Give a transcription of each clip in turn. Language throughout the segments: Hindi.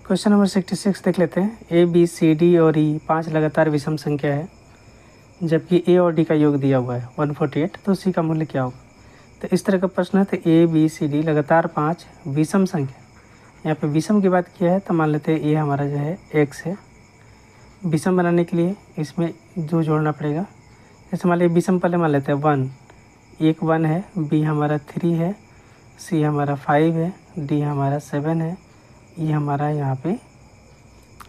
क्वेश्चन नंबर 66 देख लेते हैं। ए बी सी डी और ई 5 लगातार विषम संख्या है, जबकि ए और डी का योग दिया हुआ है 148, तो सी का मूल्य क्या होगा। तो इस तरह का प्रश्न है। तो ए बी सी डी लगातार 5 विषम संख्या, यहाँ पे विषम की बात किया है तो मान लेते हैं ए हमारा जो है एक्स है। विषम बनाने के लिए इसमें जो जोड़ना पड़ेगा, जैसे मान लीजिए विषम पहले मान लेते हैं 1, एक 1 है, बी हमारा 3 है, सी हमारा 5 है, डी हमारा 7 है, ई हमारा यहाँ पे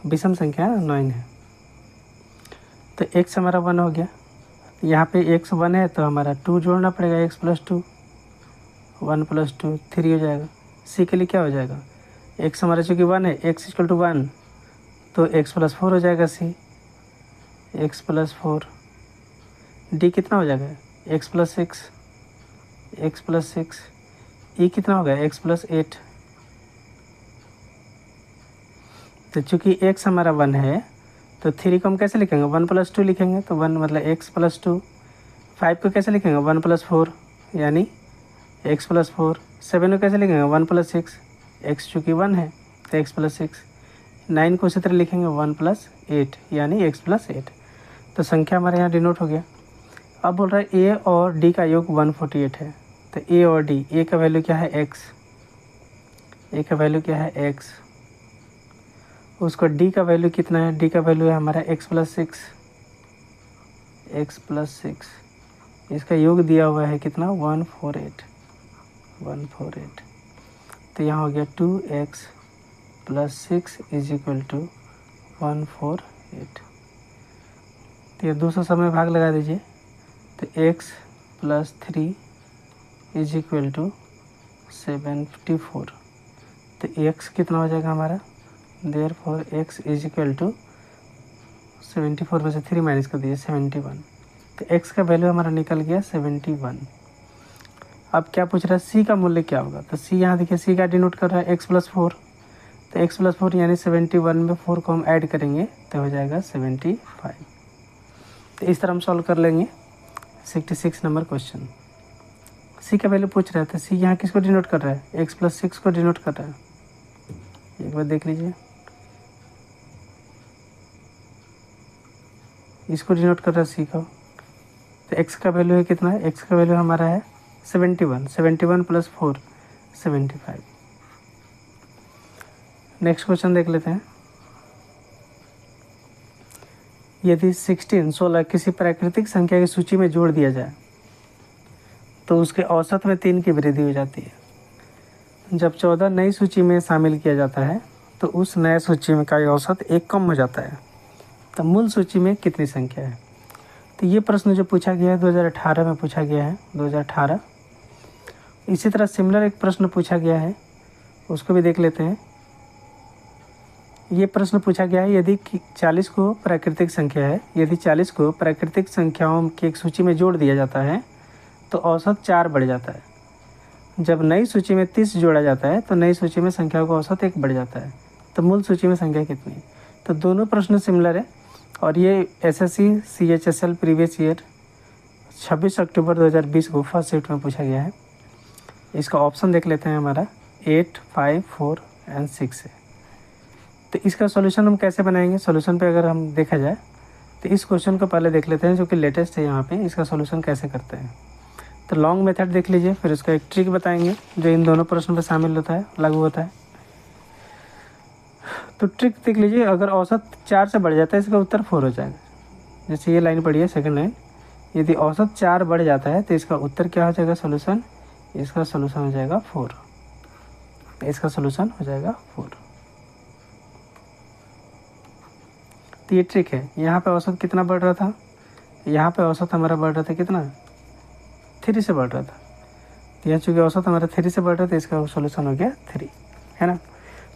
विषम संख्या 9 है। तो एक्स हमारा 1 हो गया, यहाँ पे एक्स 1 है तो हमारा 2 जोड़ना पड़ेगा, एक्स प्लस 2, 1 प्लस 2 3 हो जाएगा। सी के लिए क्या हो जाएगा, एक्स हमारा चूँकि 1 है, एक्स इक्वल टू 1 तो एक्स प्लस 4 हो जाएगा, सी एक्स प्लस 4। डी कितना हो जाएगा, एक्स प्लस 6, एक्स प्लस 6। ई कितना होगा, एक्स प्लस 8। तो चूँकि एक्स हमारा 1 है तो 3 को हम कैसे लिखेंगे, 1 प्लस 2 लिखेंगे, तो 1 मतलब एक्स प्लस 2। 5 को कैसे लिखेंगे, 1 प्लस 4 यानी एक्स प्लस 4। 7 को कैसे लिखेंगे, 1 प्लस 6, एक्स चूँकि 1 है तो एक्स प्लस 6। 9 को उसी तरह लिखेंगे 1 प्लस 8 यानी एक्स प्लस 8। तो संख्या हमारे यहाँ डिनोट हो गया। अब बोल रहा है ए और डी का योग 148 है। तो ए और डी, ए का वैल्यू क्या है एक्स, ए का वैल्यू क्या है एक्स, उसको डी का वैल्यू कितना है, डी का वैल्यू है हमारा एक्स प्लस 6, एक्स प्लस 6। इसका योग दिया हुआ है कितना, 148, 148। तो यहाँ हो गया 2x plus 6 is equal to 148। तो ये 200 समय भाग लगा दीजिए, तो x plus 3 is equal to 74। तो x कितना हो जाएगा हमारा, therefore x is equal to 74 में से 3 माइनस कर दीजिए 71। तो x का वैल्यू हमारा निकल गया 71। अब क्या पूछ रहा है, c का मूल्य क्या होगा। तो c यहाँ देखिए, c का डिनोट कर रहा है x प्लस 4। तो x प्लस 4 यानी 71 में 4 को हम ऐड करेंगे तो हो जाएगा 75। तो इस तरह हम सॉल्व कर लेंगे 66 नंबर क्वेश्चन। c का वैल्यू पूछ रहा है, तो c यहाँ किसको डिनोट कर रहा है, x प्लस 6 को डिनोट कर रहा है। एक बार देख लीजिए, इसको डिनोट कर रहा है c को। तो x का वैल्यू है कितना है, x का वैल्यू हमारा है 71, 71 प्लस 4 75। नेक्स्ट क्वेश्चन देख लेते हैं। यदि 16 किसी प्राकृतिक संख्या की सूची में जोड़ दिया जाए तो उसके औसत में 3 की वृद्धि हो जाती है। जब 14 नई सूची में शामिल किया जाता है तो उस नए सूची में का औसत 1 कम हो जाता है। तो मूल सूची में कितनी संख्या है। तो ये प्रश्न जो पूछा गया है 2018 में पूछा गया है, 2018। इसी तरह सिमिलर एक प्रश्न पूछा गया है, उसको भी देख लेते हैं। ये प्रश्न पूछा गया है, यदि 40 को प्राकृतिक संख्या है, यदि 40 को प्राकृतिक संख्याओं की एक सूची में जोड़ दिया जाता है तो औसत 4 बढ़ जाता है। जब नई सूची में 30 जोड़ा जाता है तो नई सूची में संख्याओं का औसत 1 बढ़ जाता है। तो मूल सूची में संख्या कितनी है। तो दोनों प्रश्न सिमिलर है और ये SSC CHSL प्रीवियस ईयर 26 अक्टूबर 2020 को फर्स्ट शिफ्ट में पूछा गया है। इसका ऑप्शन देख लेते हैं, हमारा 8, 5, 4 एंड 6 है। तो इसका सॉल्यूशन हम कैसे बनाएंगे। सॉल्यूशन पे अगर हम देखा जाए तो इस क्वेश्चन को पहले देख लेते हैं जो कि लेटेस्ट है यहाँ पे। इसका सॉल्यूशन कैसे करते हैं, तो लॉन्ग मेथड देख लीजिए, फिर उसका एक ट्रिक बताएंगे जो इन दोनों प्रश्न पर शामिल होता है, लागू होता है। तो ट्रिक देख लीजिए, अगर औसत 4 से बढ़ जाता है इसका उत्तर 4 हो जाएगा। जैसे ये लाइन पढ़िए, सेकंड लाइन, यदि औसत 4 बढ़ जाता है तो इसका उत्तर क्या हो जाएगा, सोल्यूशन, इसका सोल्यूशन हो जाएगा 4। इसका सोल्यूशन हो जाएगा 4। तो ये ट्रिक है। यहाँ पे औसत कितना बढ़ रहा था, यहाँ पे औसत हमारा बढ़ रहा था कितना, 3 से बढ़ रहा था। तो यहाँ चूँकि औसत हमारा 3 से बढ़ रहा था, इसका सोल्यूशन हो गया 3, है ना।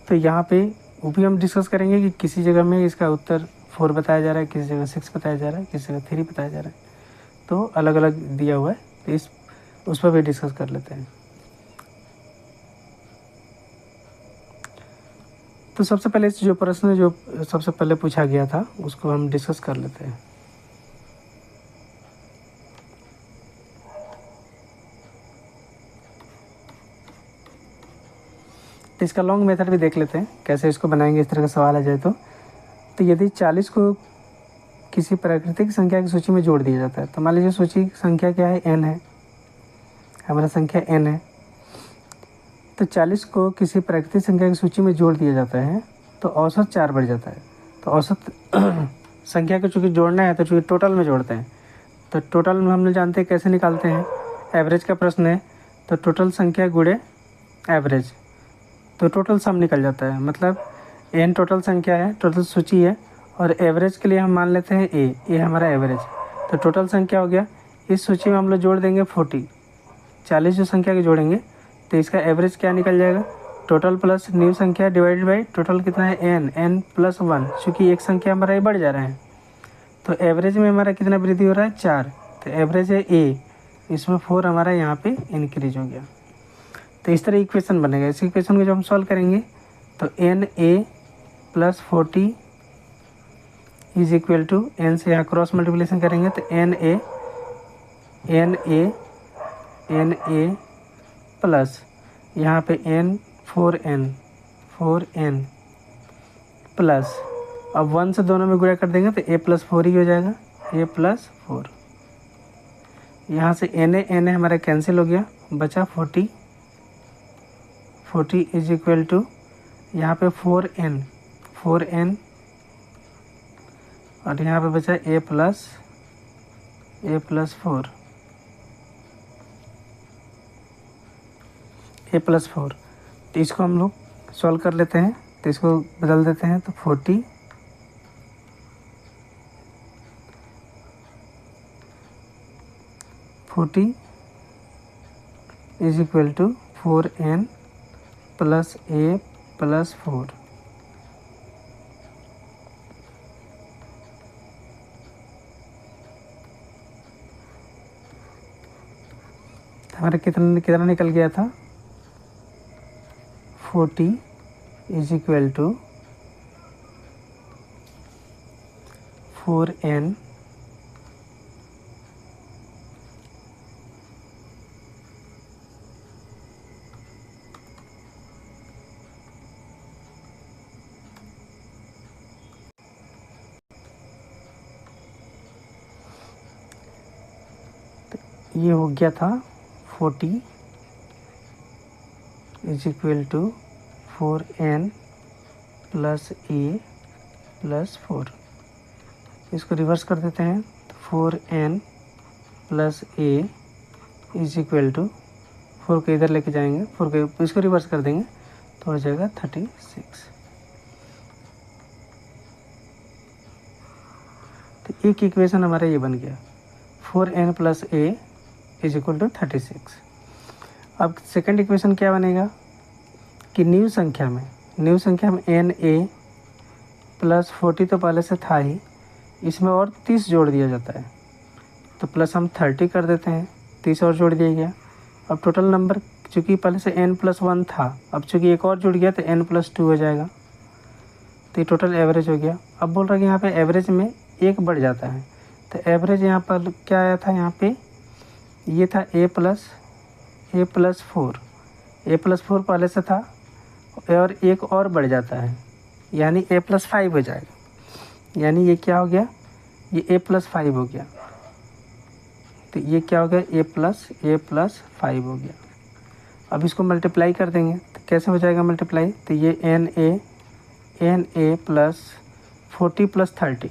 तो यहाँ पे वो भी हम डिस्कस करेंगे कि किसी जगह में इसका उत्तर 4 बताया जा रहा है, किसी जगह 6 बताया जा रहा है, किसी जगह 3 बताया जा रहा है, तो अलग अलग दिया हुआ है। तो उस पर भी डिस्कस कर लेते हैं। तो सबसे पहले जो प्रश्न जो सबसे पहले पूछा गया था उसको हम डिस्कस कर लेते हैं। तो इसका लॉन्ग मेथड भी देख लेते हैं कैसे इसको बनाएंगे, इस तरह का सवाल आ जाए तो यदि 40 को किसी प्राकृतिक संख्या की सूची में जोड़ दिया जाता है, तो मान लीजिए सूची की संख्या क्या है, n है, हमारा संख्या n है, तो 40 को किसी प्राकृतिक संख्या की सूची में जोड़ दिया जाता है तो औसत 4 बढ़ जाता है। तो औसत संख्या को चूँकि जोड़ना है तो चूँकि टोटल में जोड़ते हैं, तो टोटल में हम लोग जानते हैं कैसे निकालते हैं, एवरेज का प्रश्न है तो टोटल संख्या गुणे एवरेज, तो टोटल सम निकल जाता है। मतलब n टोटल संख्या है, टोटल सूची है, और एवरेज के लिए हम मान लेते हैं ए हमारा एवरेज। तो टोटल संख्या हो गया, इस सूची में हम लोग जोड़ देंगे 40, 40 जो संख्या के जोड़ेंगे तो इसका एवरेज क्या निकल जाएगा, टोटल प्लस न्यू संख्या डिवाइडेड बाई टोटल कितना है n प्लस 1, चूँकि एक संख्या हमारा ये बढ़ जा रहा है तो एवरेज में हमारा कितना वृद्धि हो रहा है, 4, तो एवरेज है a, इसमें 4 हमारा यहाँ पे इंक्रीज हो गया। तो इस तरह इक्वेशन बनेगा। इस इक्वेशन को जब हम सॉल्व करेंगे तो na plus 40 is equal to n से यहाँ क्रॉस मल्टीप्लिकेशन करेंगे तो na प्लस यहाँ पे n 4n प्लस, अब 1 से दोनों में गुणा कर देंगे तो a प्लस 4 ही हो जाएगा, a प्लस 4। यहाँ से na हमारा कैंसिल हो गया, बचा 40 इज इक्वल टू यहाँ पे 4n और यहाँ पे बचा a प्लस 4। तो इसको हम लोग सॉल्व कर लेते हैं, तो इसको बदल देते हैं तो 40 is equal to 4n plus a plus 4। हमारा कितना निकल गया था, 40 इज इक्वल टू 4n ये हो गया था 40 is equal to 4n plus a plus 4। इसको रिवर्स कर देते हैं तो 4n plus a is equal to 4 को इधर लेके जाएंगे, 4 को इसको रिवर्स कर देंगे तो हो जाएगा 36। तो एक इक्वेशन हमारा ये बन गया, 4n plus a is equal to 36। अब सेकंड इक्वेशन क्या बनेगा कि न्यू संख्या में na प्लस 40 तो पहले से था ही, इसमें और 30 जोड़ दिया जाता है तो प्लस हम 30 कर देते हैं, 30 और जोड़ दिया गया। अब टोटल नंबर चूँकि पहले से n प्लस 1 था, अब चूँकि एक और जुड़ गया तो n प्लस 2 हो जाएगा, तो ये टोटल एवरेज हो गया। अब बोल रहा है कि यहाँ पे एवरेज में एक बढ़ जाता है, तो एवरेज यहाँ पर क्या आया था, यहाँ पे ये था a प्लस 4, a प्लस 4 पहले से था और एक और बढ़ जाता है यानी a प्लस 5 हो जाएगा, यानी ये क्या हो गया, ये a प्लस 5 हो गया। तो ये क्या हो गया, a प्लस 5 हो गया। अब इसको मल्टीप्लाई कर देंगे तो कैसे हो जाएगा मल्टीप्लाई, तो ये na प्लस 40 प्लस 30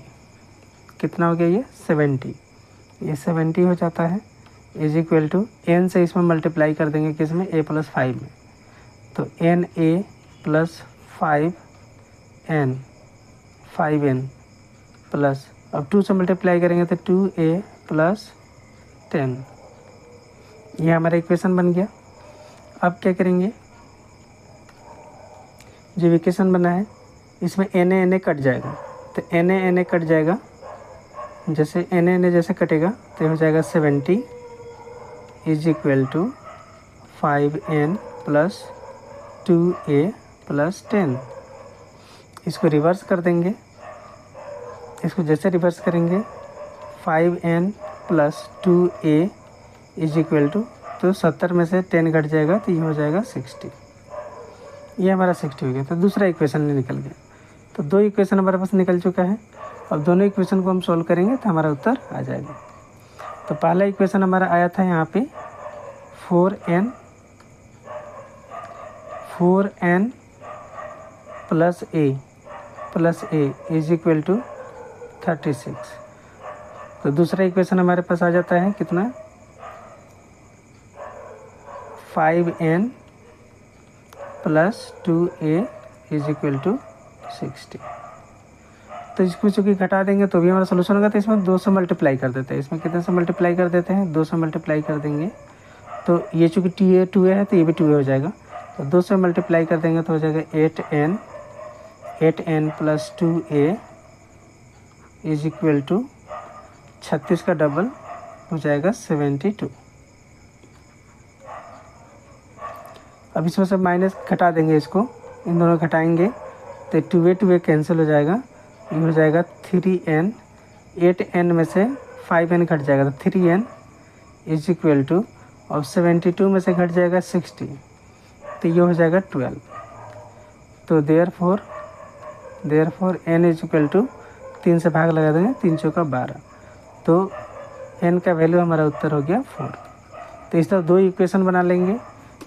कितना हो गया, ये 70, ये 70 हो जाता है इज इक्वल टू n से इसमें मल्टीप्लाई कर देंगे किसमें, a प्लस 5 में, तो na प्लस 5n प्लस, अब 2 से मल्टीप्लाई करेंगे तो 2a प्लस 10, ये हमारा इक्वेशन बन गया। अब क्या करेंगे, जो इक्वेशन बना है इसमें na कट जाएगा, तो na कट जाएगा, जैसे na जैसे कटेगा तो हो जाएगा 70 is equal to 5n plus 2a plus 10। इसको रिवर्स कर देंगे, इसको जैसे रिवर्स करेंगे 5n plus 2a is equal to, तो 70 में से 10 घट जाएगा तो ये हो जाएगा 60। ये हमारा 60 हो गया, तो दूसरा इक्वेशन निकल गया। तो 2 इक्वेशन हमारे पास निकल चुका है। अब दोनों इक्वेशन को हम सॉल्व करेंगे तो हमारा उत्तर आ जाएगा। तो पहला इक्वेशन हमारा आया था यहाँ पे 4n plus a is equal to 36। तो दूसरा इक्वेशन हमारे पास आ जाता है कितना, 5n plus 2a is equal to 60। तो इसको चूँकि घटा देंगे तो भी हमारा सोल्यूशन होगा। तो इसमें 2 से मल्टीप्लाई कर देते हैं। इसमें कितने से मल्टीप्लाई कर देते हैं, 2 से मल्टीप्लाई कर देंगे। तो ये चूँकि 2a है तो ये भी 2a हो जाएगा। तो 2 से मल्टीप्लाई कर देंगे तो हो जाएगा 8n plus 2a is equal to 36 का डबल हो जाएगा 72। अब इसमें से माइनस घटा देंगे, इसको इन दोनों घटाएंगे तो 2a कैंसिल हो जाएगा। ये हो जाएगा 3n, 8n में से 5n घट जाएगा तो 3n इज इक्वल टू, और 72 में से घट जाएगा 60 तो ये हो जाएगा 12। तो therefore n is equal to 3 से भाग लगा देंगे, 3 चौका 12, तो n का वैल्यू हमारा उत्तर हो गया 4। तो इस तरह 2 इक्वेशन बना लेंगे,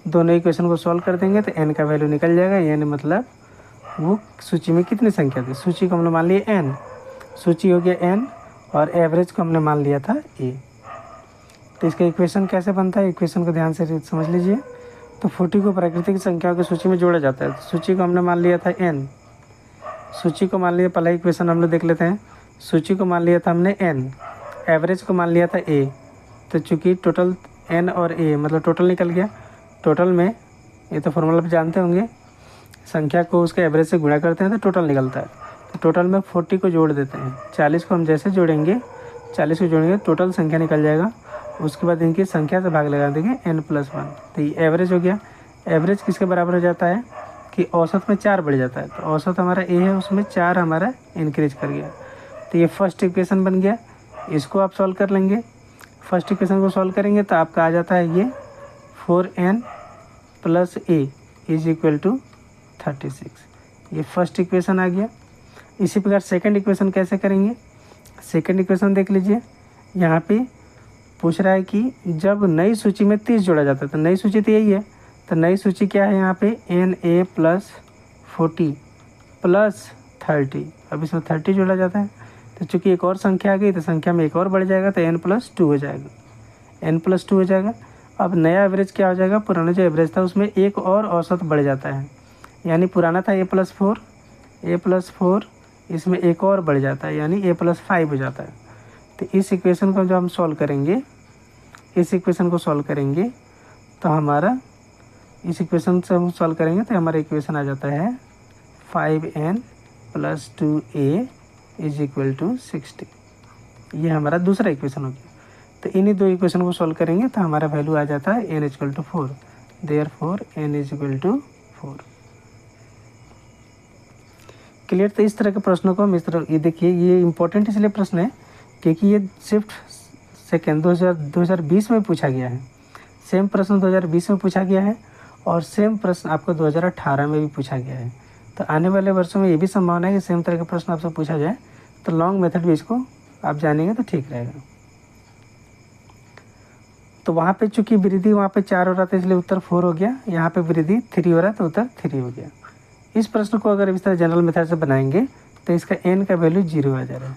दोनों इक्वेशन को सॉल्व कर देंगे तो n का वैल्यू निकल जाएगा। यानी मतलब वो सूची में कितनी संख्या थी, सूची को हमने मान लिया n, सूची हो गया n और एवरेज को हमने मान लिया था a। तो इसका इक्वेशन कैसे बनता है, इक्वेशन को ध्यान से समझ लीजिए। तो 40 को प्राकृतिक संख्याओं की सूची में जोड़ा जाता है। तो सूची को हमने मान लिया था n, सूची को मान लिया, पहला इक्वेशन हम लोग देख लेते हैं। सूची को मान लिया था हमने n, एवरेज को मान लिया था a। तो चूँकि टोटल n और a मतलब टोटल निकल गया। टोटल में ये तो फॉर्मूला आप जानते होंगे, संख्या को उसके एवरेज से गुणा करते हैं तो टोटल निकलता है। तो टोटल में 40 को जोड़ देते हैं, 40 को हम जैसे जोड़ेंगे, 40 को जोड़ेंगे टोटल संख्या निकल जाएगा। उसके बाद इनकी संख्या से भाग लगा देंगे n+1, तो ये एवरेज हो गया। एवरेज किसके बराबर हो जाता है कि औसत में 4 बढ़ जाता है। तो औसत हमारा a है, उसमें 4 हमारा इंक्रीज कर गया। तो ये फर्स्ट इक्वेशन बन गया। इसको आप सॉल्व कर लेंगे। फर्स्ट इक्वेशन को सॉल्व करेंगे तो आपका आ जाता है ये 4n plus a is equal to 36। ये फर्स्ट इक्वेशन आ गया। इसी प्रकार सेकंड इक्वेशन कैसे करेंगे, सेकंड इक्वेशन देख लीजिए। यहाँ पे पूछ रहा है कि जब नई सूची में 30 जोड़ा जाता है, तो नई सूची तो यही है। तो नई सूची क्या है यहाँ पे, na प्लस 40 प्लस 30। अब इसमें 30 जोड़ा जाता है तो चूँकि एक और संख्या आ गई तो संख्या में एक और बढ़ जाएगा, तो n+2 हो जाएगा, n+2 हो जाएगा। अब नया एवरेज क्या हो जाएगा, पुराना जो एवरेज था उसमें एक और औसत बढ़ जाता है। यानी पुराना था a+4, इसमें एक और बढ़ जाता है यानी a+5 हो जाता है। तो इस इक्वेशन को जो हम सॉल्व करेंगे, इस इक्वेशन को सॉल्व करेंगे तो हमारा, इस इक्वेशन से हम सॉल्व करेंगे तो हमारा इक्वेशन आ जाता है 5n plus 2a is equal to 60। ये हमारा दूसरा इक्वेशन हो गया। तो इन्हीं 2 इक्वेशन को सॉल्व करेंगे तो हमारा वैल्यू आ जाता है n equal to 4। Therefore n is equal to 4। Clear. तो इस तरह के प्रश्नों को हम इस तरह, ये देखिए ये इंपॉर्टेंट इसलिए प्रश्न है क्योंकि ये सिर्फ सेकेंड 2020 में पूछा गया है। सेम प्रश्न 2020 में पूछा गया है और सेम प्रश्न आपको 2018 में भी पूछा गया है। तो आने वाले वर्षों में ये भी संभावना है कि सेम तरह का प्रश्न आपसे पूछा जाए। तो लॉन्ग मेथड भी इसको आप जानेंगे तो ठीक रहेगा। तो वहाँ पे चूँकि वृद्धि वहाँ पे 4 हो रहा था इसलिए उत्तर 4 हो गया। यहाँ पे वृद्धि 3 हो रहा है तो उत्तर 3 हो गया। इस प्रश्न को अगर इस तरह जनरल मेथड से बनाएंगे तो इसका n का वैल्यू 0 आ जा रहा है।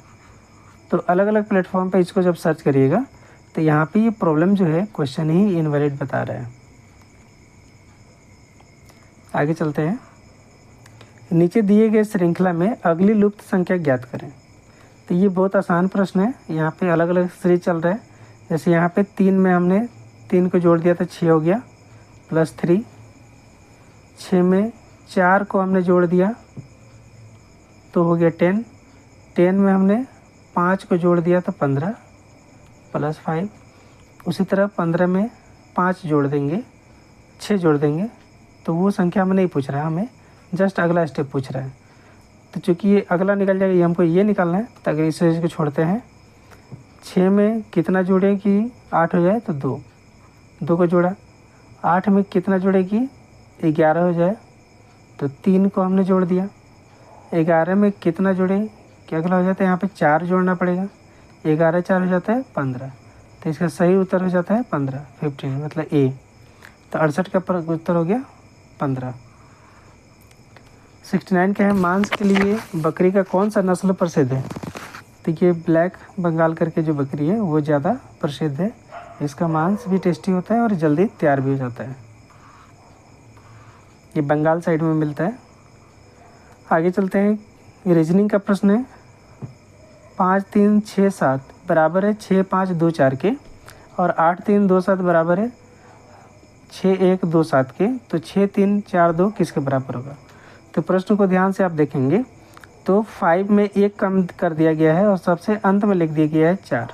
तो अलग अलग प्लेटफॉर्म पे इसको जब सर्च करिएगा तो यहाँ पे ये प्रॉब्लम जो है क्वेश्चन ही इनवैलिड बता रहा है। आगे चलते हैं। नीचे दिए गए श्रृंखला में अगली लुप्त संख्या ज्ञात करें। तो ये बहुत आसान प्रश्न है। यहाँ पे अलग अलग सीरीज चल रहा है। जैसे यहाँ पे 3 में हमने 3 को जोड़ दिया तो 6 हो गया प्लस 3। 6 में 4 को हमने जोड़ दिया तो हो गया 10। 10 में हमने 5 को जोड़ दिया तो 15 प्लस 5। उसी तरह 15 में 5 जोड़ देंगे, 6 जोड़ देंगे तो वो संख्या हमें नहीं पूछ रहा है, हमें जस्ट अगला स्टेप पूछ रहा है। तो चूँकि ये अगला निकल जाएगा, ये हमको ये निकालना है। तो अगर इसको छोड़ते हैं, 6 में कितना जोड़े कि 8 हो जाए तो 2 को जोड़ा। 8 में कितना जोड़े कि 11 हो जाए तो 3 को हमने जोड़ दिया। 11 में कितना जोड़े, क्या अगला हो जाता है, यहाँ पे 4 जोड़ना पड़ेगा। 11 4 हो जाता है 15, तो इसका सही उत्तर हो जाता है 15 मतलब ए। तो 68 का उत्तर हो गया 15। 69 क्या है, मांस के लिए बकरी का कौन सा नस्ल प्रसिद्ध है। तो ये ब्लैक बंगाल करके जो बकरी है वो ज़्यादा प्रसिद्ध है। इसका मांस भी टेस्टी होता है और जल्दी तैयार भी हो जाता है। ये बंगाल साइड में मिलता है। आगे चलते हैं, रीजनिंग का प्रश्न है। 5 3 6 7 बराबर है 6 5 2 4 के, और 8 3 2 7 बराबर है 6 1 2 7 के। तो 6 3 4 2 किसके बराबर होगा। तो प्रश्न को ध्यान से आप देखेंगे तो 5 में 1 कम कर दिया गया है और सबसे अंत में लिख दिया गया है 4।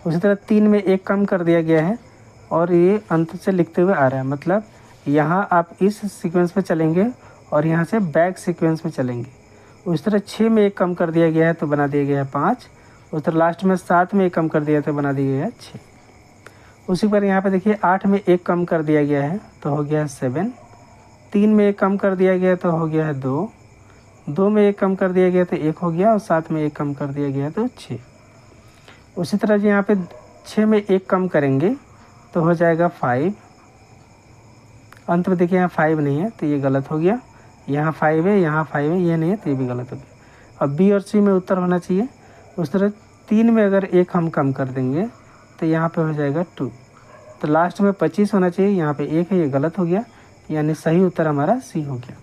उसी तरह 3 में 1 कम कर दिया गया है और ये अंत से लिखते हुए आ रहा है। मतलब यहाँ आप इस सीक्वेंस में चलेंगे और यहाँ से बैक सीक्वेंस में चलेंगे। उस तरह 6 में 1 कम कर दिया गया है तो बना दिया गया है 5। उस तरह लास्ट में 7 में 1 कम कर दिया तो बना दिया गया है 6। उसी पर यहाँ पे देखिए 8 में 1 कम कर दिया गया है तो हो गया है 7। 3 में 1 कम कर दिया गया तो हो गया है 2। 2 में 1 कम कर दिया गया तो 1 हो गया, और 7 में 1 कम कर दिया गया तो 6। उसी तरह जी यहाँ पे 6 में 1 कम करेंगे तो हो जाएगा 5। अंत में देखिए यहाँ 5 नहीं है तो ये गलत हो गया। यहाँ 5 है, यहाँ 5 है, ये नहीं है तो ये भी गलत हो गया। अब बी और सी में उत्तर होना चाहिए। उस तरह 3 में अगर 1 हम कम कर देंगे तो यहाँ पे हो जाएगा 2। तो लास्ट में 25 होना चाहिए, यहाँ पे 1 है, ये गलत हो गया। यानी सही उत्तर हमारा सी हो गया।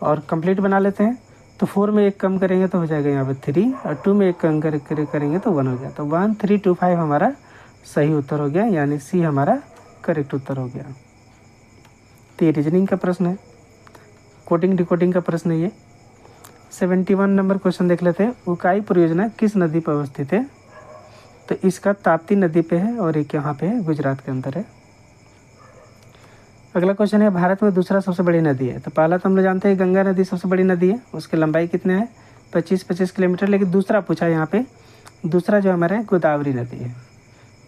और कंप्लीट बना लेते हैं। तो 4 में 1 कम करेंगे तो हो जाएगा यहाँ पे 3, और 2 में 1 कम करेंगे तो 1 हो गया। तो 1 3 2 5 हमारा सही उत्तर हो गया, यानी सी हमारा करेक्ट उत्तर हो गया। तो ये रीजनिंग का प्रश्न है। कोडिंग डिकोडिंग का प्रश्न है ये। 71 नंबर क्वेश्चन देख लेते हैं। उकाई परियोजना किस नदी पर अवस्थित है। तो इसका ताप्ती नदी पे है और एक यहाँ पे है, गुजरात के अंदर है। अगला क्वेश्चन है, भारत में दूसरा सबसे बड़ी नदी है। तो पहला तो हम लोग जानते हैं गंगा नदी सबसे बड़ी नदी है, उसकी लंबाई कितने है 25 किलोमीटर। लेकिन दूसरा पूछा यहाँ पे, दूसरा जो हमारा गोदावरी नदी है।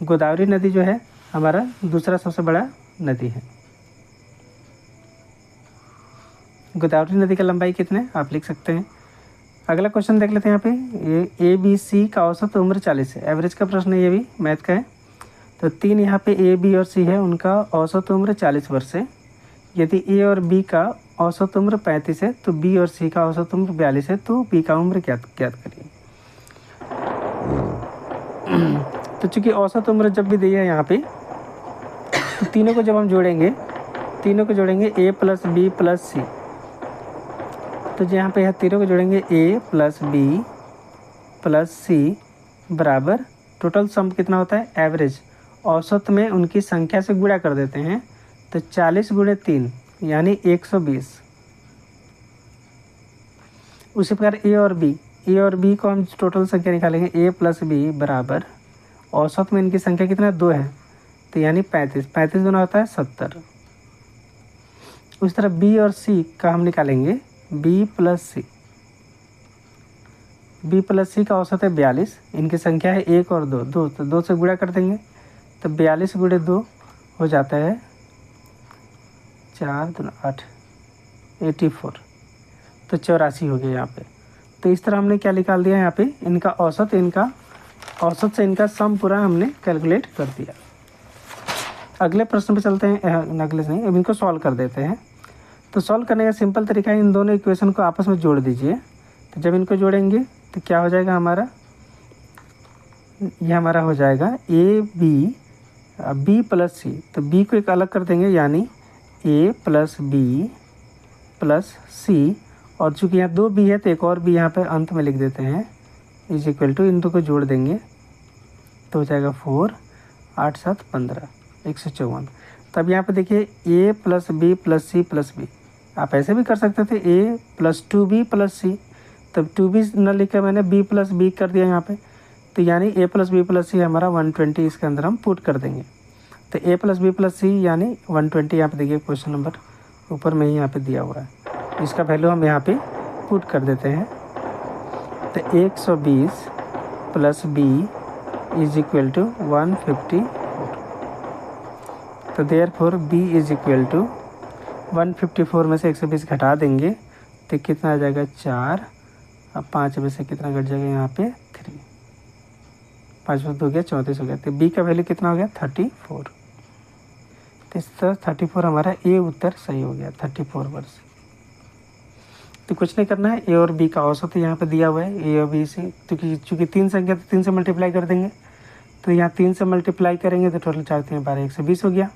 गोदावरी नदी जो है हमारा दूसरा सबसे बड़ा नदी है। गोदावरी नदी का लंबाई कितने आप लिख सकते हैं। अगला क्वेश्चन देख लेते हैं यहाँ पे। ए बी सी का औसत उम्र 40 है। एवरेज का प्रश्न है, ये भी मैथ का है। तो 3 यहाँ पे ए बी और सी है, उनका औसत उम्र 40 वर्ष है। यदि ए और बी का औसत उम्र 35 है तो बी और सी का औसत उम्र 42 है, तो बी का उम्र ज्ञात करिए। तो चूंकि औसत उम्र जब भी दी है यहाँ पे, तो तीनों को जब हम जोड़ेंगे, ए प्लस बी प्लस सी, तो जो यहाँ पे है तीनों को जोड़ेंगे ए प्लस बी प्लस सी बराबर टोटल सम कितना होता है एवरेज। औसत में उनकी संख्या से गुणा कर देते हैं, तो 40 गुणे 3 यानी 120। उसी प्रकार ए और बी को हम टोटल संख्या निकालेंगे, ए प्लस बी बराबर औसत में इनकी संख्या कितना 2 है, तो यानी 35 गुना होता है 70। उस तरह बी और सी का हम निकालेंगे, बी प्लस सी का औसत है 42, इनकी संख्या है 1 और 2, तो 2 से गुणा कर देंगे, तो 42 गुणे 2 हो जाता है 4 2 8 84, तो 84 हो गया यहाँ पे। तो इस तरह हमने क्या निकाल दिया यहाँ पे, इनका औसत से इनका सम पूरा हमने कैलकुलेट कर दिया। अगले प्रश्न पे चलते हैं। अगले नहीं, अब इनको सॉल्व कर देते हैं। तो सॉल्व करने का सिंपल तरीका है, इन दोनों इक्वेशन को आपस में जोड़ दीजिए। तो जब इनको जोड़ेंगे तो क्या हो जाएगा हमारा, ये हमारा हो जाएगा ए बी प्लस सी। तो बी को एक अलग कर देंगे, यानी ए प्लस बी प्लस सी, और चूँकि यहाँ 2 बी है तो एक और बी यहाँ पे अंत में लिख देते हैं, इज इक्वल टू इन दो को जोड़ देंगे तो हो जाएगा 4 8 7 15 154। तब यहाँ पे देखिए A plus B plus C plus B, आप ऐसे भी कर सकते थे ए प्लस 2b प्लस सी, तब 2b न लिख के मैंने b प्लस बी कर दिया यहाँ पे, तो यानी ए प्लस बी प्लस सी हमारा 120 इसके अंदर हम पुट कर देंगे। तो ए प्लस बी प्लस सी यानी 120 यहाँ पे देखिए क्वेश्चन नंबर ऊपर में ही यहाँ पे दिया हुआ है, इसका वैल्यू हम यहाँ पे पुट कर देते हैं। तो 120 plus B is equal to 154। तो therefore B is equal to 154 में से 120 घटा देंगे तो कितना आ जाएगा 4। अब 5 में से कितना घट जाएगा यहाँ पे 3, 5 में 2 गया 34 हो गया। तो बी का वैल्यू कितना हो गया 34। तो इस तरह 34 हमारा ए उत्तर सही हो गया, 34 वर्ष। तो कुछ नहीं करना है, ए और बी का औसत यहाँ पे दिया हुआ है, ए और बी से, क्योंकि चूँकि 3 संख्या तो 3 से मल्टीप्लाई कर देंगे। तो यहाँ 3 से मल्टीप्लाई करेंगे तो टोटल 4 3 12 120 हो गया।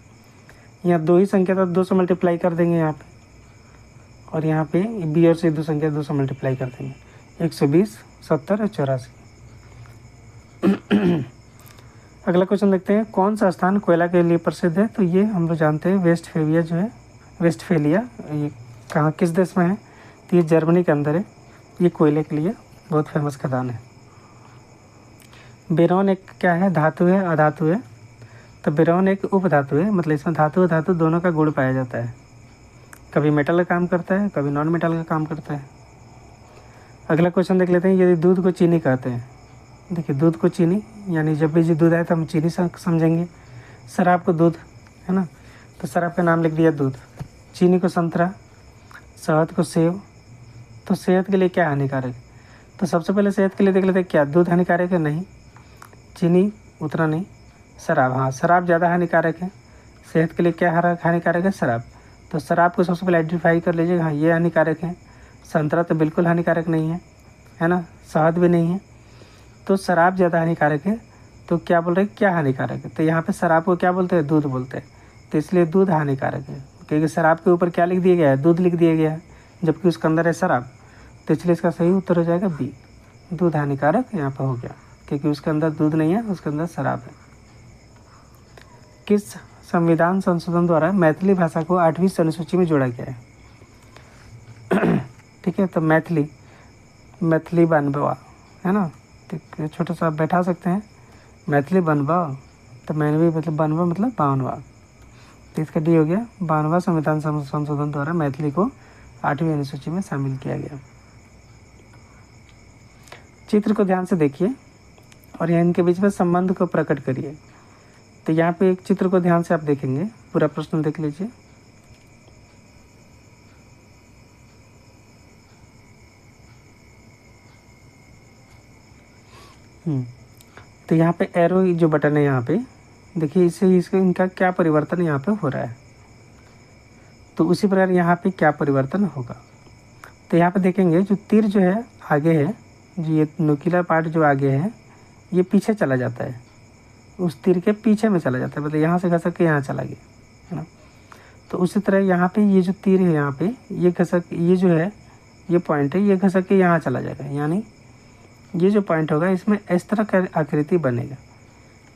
यहाँ 2 ही संख्या था, 2 से मल्टीप्लाई कर देंगे यहाँ पे, और यहाँ पे बी और सी 2 संख्या 2 से मल्टीप्लाई कर देंगे, 120 70 और 84। अगला क्वेश्चन देखते हैं, कौन सा स्थान कोयला के लिए प्रसिद्ध है? तो ये हम लोग जानते हैं वेस्टफेलिया जो है, वेस्टफेलिया, ये कहाँ किस देश में है? तो ये जर्मनी के अंदर है। ये कोयले के लिए बहुत फेमस खदान है। बेरोन एक क्या है? धातु है, अधातु है। तो बेरोन एक उपधातु है, मतलब इसमें धातु और धातु दोनों का गुण पाया जाता है। कभी मेटल का काम करता है, कभी नॉन मेटल का काम करता है। अगला क्वेश्चन देख लेते हैं, यदि दूध को चीनी कहते हैं। देखिए दूध को चीनी, यानी जब भी जो दूध आए तो हम चीनी समझेंगे। शराब को दूध, है ना, तो शराब का नाम लिख दिया दूध। चीनी को संतरा, शहद को सेब। तो सेहत के लिए क्या हानिकारक है? तो सबसे पहले सेहत के लिए देख लेते हैं, क्या दूध हानिकारक है? नहीं। चीनी उतना नहीं। शराब, हाँ शराब ज़्यादा हानिकारक है। सेहत के लिए क्या हानिकारक है? शराब। तो शराब को सबसे पहले आइडेंटिफाई कर लीजिएगा, हाँ ये हानिकारक है। संतरा तो बिल्कुल हानिकारक नहीं है ना, शहद भी नहीं है। तो शराब ज़्यादा हानिकारक है। तो क्या बोल रहे हैं, क्या हानिकारक है? तो यहाँ पे शराब को क्या बोलते हैं? दूध बोलते हैं। तो इसलिए दूध हानिकारक है, क्योंकि शराब के ऊपर क्या लिख दिया गया है? दूध लिख दिया गया है, जबकि उसके अंदर है शराब। तो इसलिए इसका सही उत्तर हो जाएगा बी, दूध हानिकारक यहाँ पर हो गया, क्योंकि उसके अंदर दूध नहीं है, उसके अंदर शराब है। किस संविधान संशोधन द्वारा मैथिली भाषा को 8वीं अनुसूची में जोड़ा गया है? ठीक है, तो मैथिली बनवा, है ना, तो छोटा सा बैठा सकते हैं, मैथिली बनवा। तो मैनवी मतलब बनवा मतलब 52वां। तो इसका डी हो गया, 52वां संविधान संशोधन द्वारा मैथिली को 8वीं अनुसूची में शामिल किया गया। चित्र को ध्यान से देखिए और यहाँ इनके बीच में संबंध को प्रकट करिए। तो यहाँ पे एक चित्र को ध्यान से आप देखेंगे, पूरा प्रश्न देख लीजिए। तो यहाँ पे एरो जो बटन है यहाँ पे देखिए, इससे इनका क्या परिवर्तन यहाँ पे हो रहा है। तो उसी प्रकार यहाँ पे क्या परिवर्तन होगा। तो यहाँ पे देखेंगे जो तीर जो है आगे है, जो ये नुकीला पार्ट जो आगे है ये पीछे चला जाता है, उस तीर के पीछे में चला जाता है, मतलब यहाँ से घसक के यहाँ चला गया, है ना। तो उसी तरह यहाँ पे ये जो तीर है यहाँ पे ये घसक, ये जो है ये पॉइंट है, ये घसक के यहाँ चला जाएगा, यानी ये जो पॉइंट होगा इसमें इस तरह का आकृति बनेगा।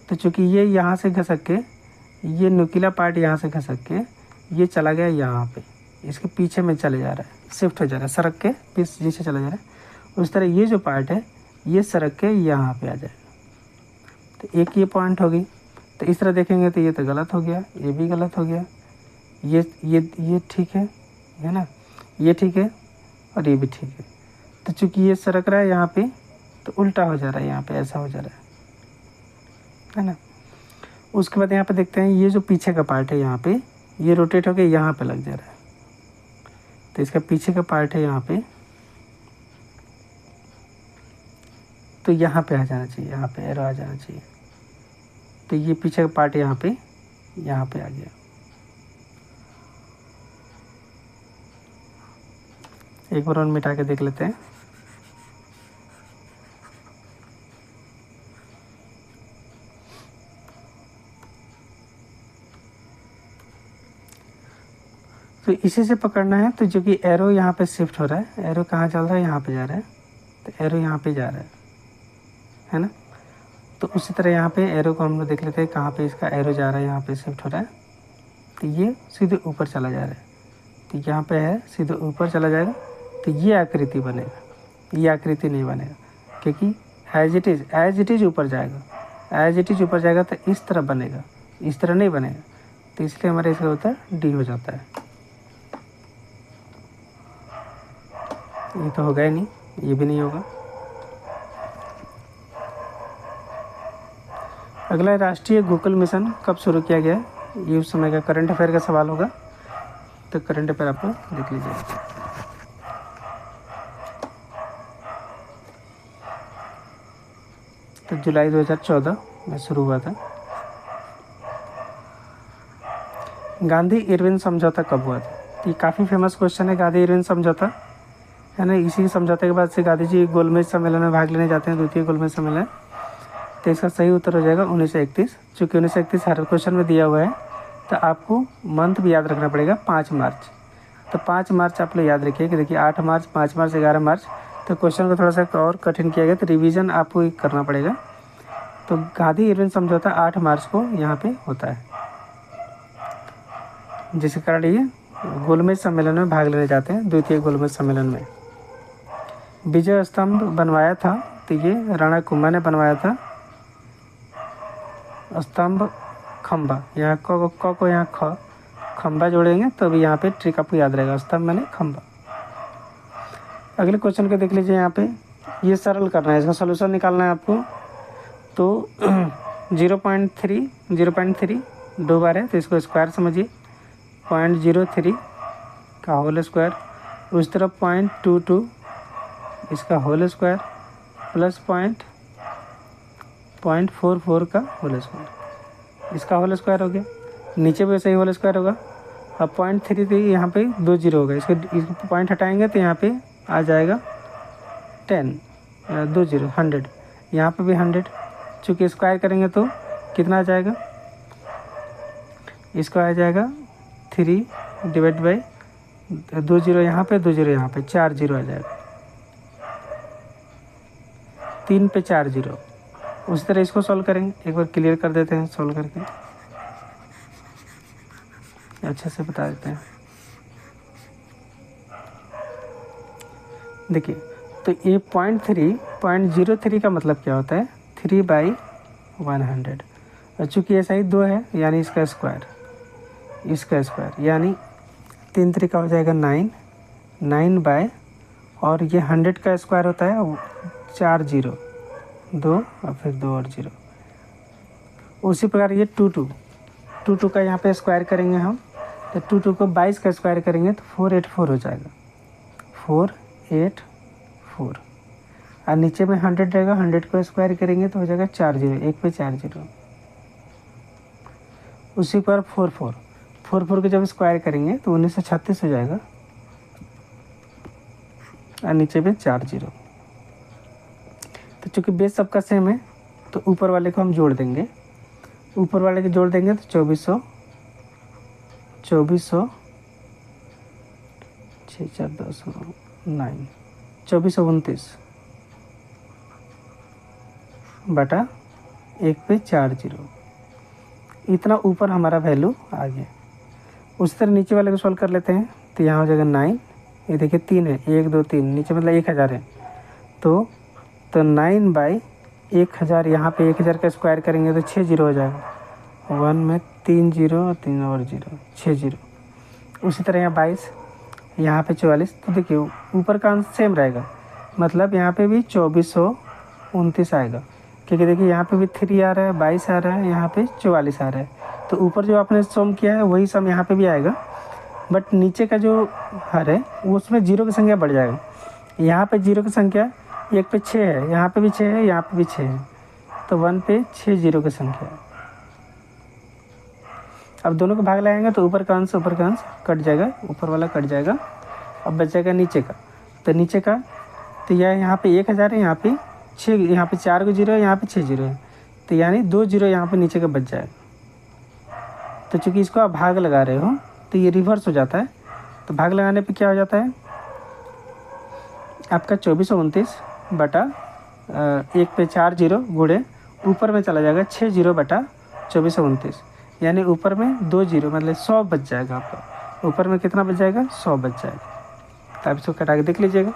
तो चूँकि ये यहाँ से घसक के, ये नुकीला पार्ट यहाँ से घसक के ये चला गया यहाँ पे, इसके पीछे में चले जा रहा है, शिफ्ट हो जा रहा है, सड़क के पीछे चला जा रहा है। उस तरह ये जो पार्ट है ये सड़क के यहाँ पे आ जाएगा। तो एक ये पॉइंट होगी। तो इस तरह देखेंगे तो ये तो गलत हो गया, ये भी गलत हो गया, ये ठीक है ना, ये ठीक है और ये भी ठीक है। तो चूँकि ये सरक रहा है यहाँ पे तो उल्टा हो जा रहा है, यहाँ पे ऐसा हो जा रहा है ना। उसके बाद यहाँ पे देखते हैं ये जो पीछे का पार्ट है यहाँ पे ये रोटेट होकर यहाँ पे लग जा रहा है। तो इसका पीछे का पार्ट है यहाँ पे, तो यहाँ पे आ जाना चाहिए, यहाँ पे एरो आ जाना चाहिए। तो ये पीछे का पार्ट यहाँ पे आ गया। एक बार और मिटा के देख लेते हैं। तो इसी से पकड़ना है। तो जो कि एरो यहाँ पे शिफ्ट हो रहा है, एरो कहाँ चल रहा है, यहाँ पे जा रहा है, तो एरो यहाँ पे जा रहा है ना। तो उसी तरह यहाँ पे एरो को हम लोग देख लेते हैं कहाँ पे इसका एरो जा रहा है, यहाँ पे शिफ्ट हो रहा है। तो ये सीधे ऊपर चला जा रहा है, तो यहाँ पे है सीधे ऊपर चला जाएगा। तो ये आकृति बनेगा, ये आकृति नहीं बनेगा, क्योंकि एज इट इज़ ऊपर जाएगा, एज इट इज़ ऊपर जाएगा तो इस तरह बनेगा, इस तरह नहीं बनेगा। तो इसलिए हमारा इसका उत्तर डी हो जाता है। ये तो होगा ही नहीं, ये भी नहीं होगा। अगला राष्ट्रीय गोकुल मिशन कब शुरू किया गया है? ये उस समय का करंट अफेयर का सवाल होगा। तो करंट अफेयर आप लोग देख लीजिए। तो जुलाई 2014 में शुरू हुआ था। गांधी इरविन समझौता कब हुआ था? ये काफ़ी फेमस क्वेश्चन है, गांधी इरविन समझौता है ना। इसी समझौते के बाद से गांधी जी गोलमेज सम्मेलन में भाग लेने जाते हैं, द्वितीय गोलमेज सम्मेलन। तो इसका सही उत्तर हो जाएगा 1931। चूँकि 1931 हर क्वेश्चन में दिया हुआ है, तो आपको मंथ भी याद रखना पड़ेगा, 5 मार्च। तो 5 मार्च आप लोग याद रखिए कि देखिए 8 मार्च, 5 मार्च, 11 मार्च। तो क्वेश्चन को थोड़ा सा और कठिन किया गया, तो रिवीजन आपको करना पड़ेगा। तो गांधी इरविन समझौता 8 मार्च को यहाँ पे होता है, जिसके कारण ये गोलमेज सम्मेलन में भाग लेने जाते हैं, द्वितीय गोलमेज सम्मेलन में। विजय स्तंभ बनवाया था, तो ये राणा कुंभा ने बनवाया था। स्तंभ खंबा, यहाँ को यहाँ खंबा जोड़ेंगे तो अभी यहाँ पे ट्रिक आपको याद रहेगा, स्तंभ मैंने खंबा। अगले क्वेश्चन को देख लीजिए। यहाँ पे ये सरल करना है, इसका सॉल्यूशन निकालना है आपको। तो 0.3 दो बार है, तो इसको स्क्वायर समझिए। 0.03 का होल स्क्वायर, उस तरफ 0.22 इसका होल स्क्वायर, प्लस 0.44 का होल स्क्वायर, इसका होल स्क्वायर हो गया। नीचे भी वैसे ही होल स्क्वायर होगा। अब 0.33 यहाँ पे 2 जीरो होगा, इसको पॉइंट हटाएंगे तो यहाँ पे आ जाएगा 10, 2 जीरो 100, यहाँ पे भी 100। चूँकि स्क्वायर करेंगे तो कितना आ जाएगा, इसका आ जाएगा 3 डिवाइड बाई 2 जीरो यहाँ पे, 2 जीरो यहाँ पे, 4 जीरो आ जाएगा। 3 पे 4 जीरो। उसी तरह इसको सॉल्व करेंगे, एक बार क्लियर कर देते हैं सॉल्व करके, अच्छे से बता देते हैं। देखिए, तो ये 0.3 का मतलब क्या होता है, 3/100। और चूँकि ये साइड 2 है, यानी इसका स्क्वायर, यानी 3 3 का हो जाएगा 9 बाय, और ये 100 का स्क्वायर होता है 4 जीरो, 2 और फिर 2 और 0। उसी प्रकार ये 2 का यहाँ पे स्क्वायर करेंगे हम, तो 2 को 22 का स्क्वायर करेंगे तो 484 हो जाएगा, 484। और नीचे में 100 रहेगा, 100 को स्क्वायर करेंगे तो हो जाएगा 4 जीरो, 1 पे 4 जीरो। उसी पर 44 को जब स्क्वायर करेंगे तो 1936 हो जाएगा, और नीचे में 4 जीरो। तो चूँकि बेस सबका सेम है, तो ऊपर वाले को हम जोड़ देंगे, ऊपर वाले को जोड़ देंगे तो 2400, 6 4 10 9, 2429 बटा 1 पे 4 जीरो। इतना ऊपर हमारा वैल्यू आ गया। उस तरह नीचे वाले को सॉल्व कर लेते हैं, तो यहाँ हो जाएगा 9, ये देखिए 3 है, 1 2 3, नीचे मतलब 1000 है, तो 9 बाई 1000, यहाँ पे 1000 का स्क्वायर करेंगे तो 6 जीरो हो जाएगा, 1 में 3 जीरो और 3 और जीरो, 6 जीरो। उसी तरह यहाँ 22, यहाँ पे 44। तो देखिए ऊपर का अंश सेम रहेगा, मतलब यहाँ पे भी 2429 आएगा, क्योंकि देखिए यहाँ पे भी 3 आ रहा है, 22 आ रहा है, यहाँ पे 44 आ रहा है। तो ऊपर जो आपने सम किया है वही सम यहाँ पे भी आएगा, बट नीचे का जो हर है उसमें जीरो की संख्या बढ़ जाएगा। यहाँ पे जीरो की संख्या 1 पे 6 है, यहाँ पे भी 6 है, यहाँ पे भी 6 है, तो 1 पे 6 जीरो की संख्या है। अब दोनों को भाग लगाएंगे तो ऊपर का अंश कट जाएगा, ऊपर वाला कट जाएगा। अब बचेगा नीचे का, तो नीचे का तो यह यहाँ पे 1000 है, यहाँ पे 6, यहाँ पे 4 को जीरो है, यहाँ पे 6 जीरो है, तो यानी 2 जीरो यहाँ पे नीचे का बच जाएगा। तो चूँकि इसको आप भाग लगा रहे हो तो ये रिवर्स हो जाता है। तो भाग लगाने पे क्या हो जाता है आपका 2429 बटा 1 पे 4 जीरो गुणे ऊपर में चला जाएगा 6 जीरो बटा 2429, यानी ऊपर में 2 जीरो मतलब 100 बच जाएगा आपका। ऊपर में कितना बच जाएगा, 100 बच जाएगा। तो आप इसको कटा के देख लीजिएगा।